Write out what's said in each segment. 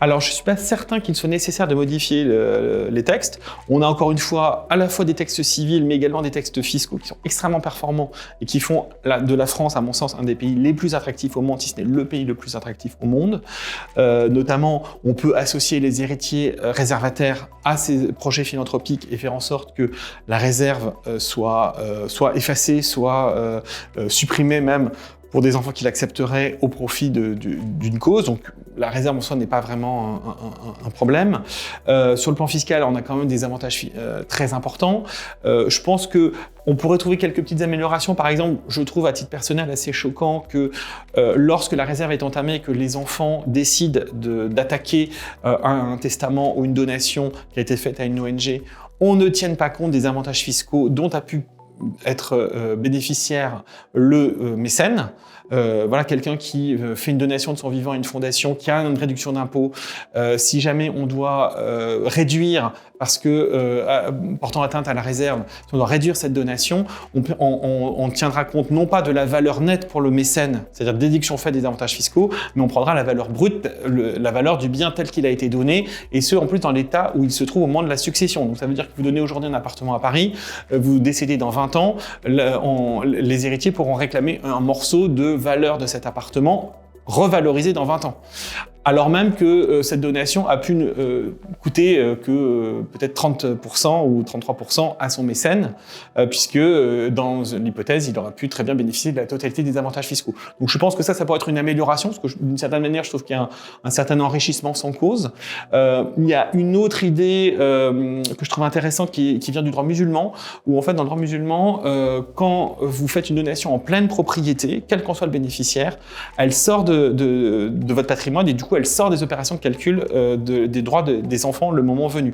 Alors, je ne suis pas certain qu'il soit nécessaire de modifier les textes. On a encore une fois à la fois des textes civils, mais également des textes fiscaux qui sont extrêmement performants et qui font de la France, à mon sens, un des pays les plus attractifs au monde, si ce n'est le pays le plus attractif au monde. Notamment, on peut associer les héritiers réservataires à ces projets philanthropiques et faire en sorte que la réserve soit effacée, soit supprimée même pour des enfants qui l'accepteraient au profit d'une cause. Donc la réserve en soi n'est pas vraiment un problème. Sur le plan fiscal, on a quand même des avantages très importants. Je pense qu'on pourrait trouver quelques petites améliorations. Par exemple, je trouve à titre personnel assez choquant que lorsque la réserve est entamée et que les enfants décident d'attaquer un testament ou une donation qui a été faite à une ONG, on ne tienne pas compte des avantages fiscaux dont a pu être bénéficiaire le mécène. Voilà, quelqu'un qui fait une donation de son vivant à une fondation, qui a une réduction d'impôt. Si jamais on doit réduire, parce que portant atteinte à la réserve, si on doit réduire cette donation, on tiendra compte non pas de la valeur nette pour le mécène, c'est-à-dire déduction faite des avantages fiscaux, mais on prendra la valeur brute, la valeur du bien tel qu'il a été donné, et ce en plus dans l'état où il se trouve au moment de la succession. Donc ça veut dire que vous donnez aujourd'hui un appartement à Paris, vous décédez dans 20 ans, les héritiers pourront réclamer un morceau de valeur de cet appartement revalorisé dans 20 ans. Alors même que cette donation a pu coûter que peut-être 30% ou 33% à son mécène, puisque dans l'hypothèse, il aurait pu très bien bénéficier de la totalité des avantages fiscaux. Donc je pense que ça pourrait être une amélioration, parce que d'une certaine manière, je trouve qu'il y a un certain enrichissement sans cause. Il y a une autre idée que je trouve intéressante qui vient du droit musulman, où en fait dans le droit musulman, quand vous faites une donation en pleine propriété, quel qu'en soit le bénéficiaire, elle sort de votre patrimoine et du coup elle sort des opérations de calcul des droits des enfants le moment venu.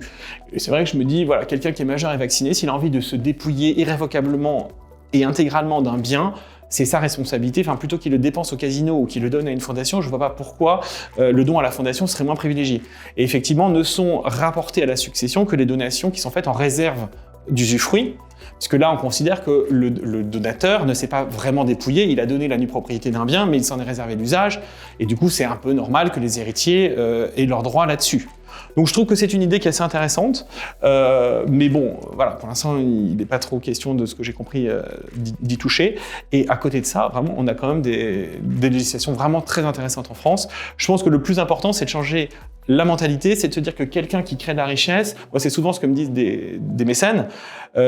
Et c'est vrai que je me dis, voilà, quelqu'un qui est majeur et vacciné, s'il a envie de se dépouiller irrévocablement et intégralement d'un bien, c'est sa responsabilité. Enfin, plutôt qu'il le dépense au casino ou qu'il le donne à une fondation, je ne vois pas pourquoi le don à la fondation serait moins privilégié. Et effectivement, ne sont rapportées à la succession que les donations qui sont faites en réserve d'usufruit, puisque là, on considère que le donateur ne s'est pas vraiment dépouillé, il a donné la nue propriété d'un bien, mais il s'en est réservé l'usage, et du coup, c'est un peu normal que les héritiers aient leurs droits là-dessus. Donc je trouve que c'est une idée qui est assez intéressante, mais bon, voilà, pour l'instant, il n'est pas trop question de ce que j'ai compris d'y toucher. Et à côté de ça, vraiment, on a quand même des législations vraiment très intéressantes en France. Je pense que le plus important, c'est de changer la mentalité, c'est de se dire que quelqu'un qui crée de la richesse, moi c'est souvent ce que me disent des mécènes,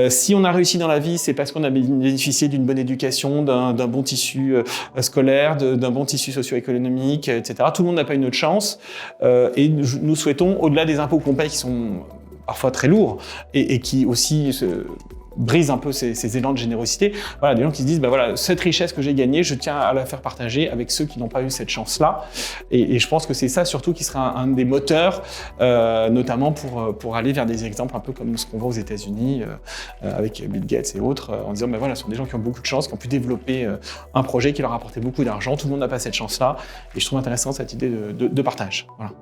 si on a réussi dans la vie, c'est parce qu'on a bénéficié d'une bonne éducation, d'un bon tissu scolaire, d'un bon tissu socio-économique, etc. Tout le monde n'a pas une autre chance, et nous souhaitons, au-delà des impôts qu'on paye qui sont parfois très lourds, et qui aussi brise un peu ces élans de générosité. Voilà, des gens qui se disent, voilà, cette richesse que j'ai gagnée, je tiens à la faire partager avec ceux qui n'ont pas eu cette chance-là. Et je pense que c'est ça surtout qui sera un des moteurs, notamment pour aller vers des exemples un peu comme ce qu'on voit aux États-Unis avec Bill Gates et autres, en disant, voilà, ce sont des gens qui ont beaucoup de chance, qui ont pu développer un projet qui leur a apporté beaucoup d'argent. Tout le monde n'a pas cette chance-là. Et je trouve intéressant cette idée de partage. Voilà.